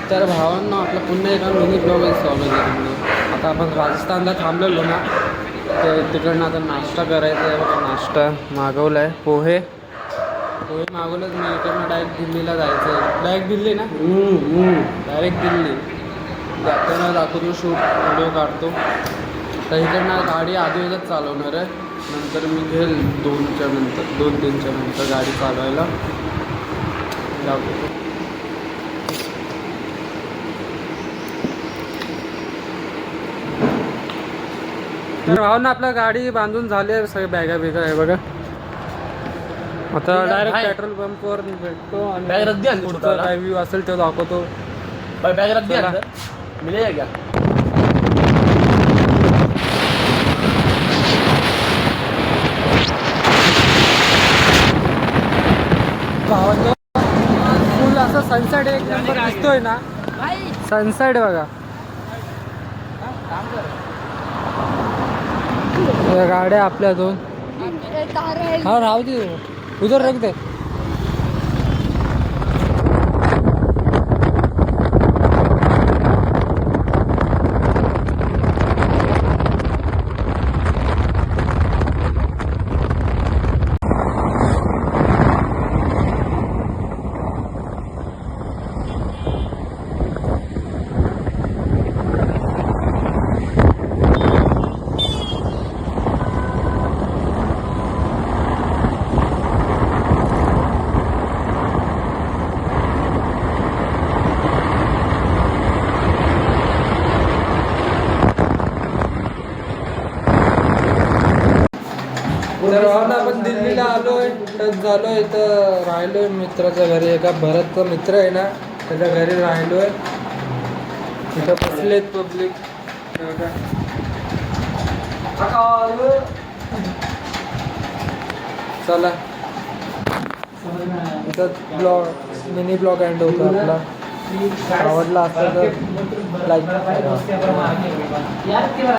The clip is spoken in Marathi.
तर भावांना आपलं पुन्हा एका मिनी ब्लॉगच स्वागत आहे तुमचं. आता आपण राजस्थानला थांबलेलो ना, ते तिकडनं आता नाश्ता करायचा आहे बघा. नाश्ता मागवला आहे, पोहे मागवलंच मी. इकडनं डायरेक्ट दिल्लीला जायचं आहे. डायरेक्ट दिल्ली ना, डायरेक्ट दिल्ली. जाताना दाखवतो, शूट व्हिडिओ काढतो. तर इकडनं गाडी आधी चालवणार आहे, नंतर मी घेईल 2-3च्या नंतर गाडी चालवायला दाखवतो. भावना आपल्या गाडी बांधून झाली आहे, सगळे बॅगा बिगा आहे बघा. आता डायरेक्ट पेट्रोल पंपवर भेटतो आणि बॅग रद्दी आहे पुढचा काय व्ह्यू असेल तो दाखवतो. बॅग रद्दी आहे मिळेल क्या? भावांनो फुल असा सनसेट एक नंबर दिसतोय ना, सनसेट बघा. गाड्या आपल्या दोन हा राहू दे, उधर रख दे. तर आपण दिल्लीला आलोय, टच झालोय. तर राहिलोय मित्राच्या घरी. एका भरतचा मित्र आहे ना, त्याच्या घरी राहिलोय. तिथं बसलेत पब्लिक. चला इथं मिनी ब्लॉग एंड होतो आपला. आवडला असता तर लाईक करा.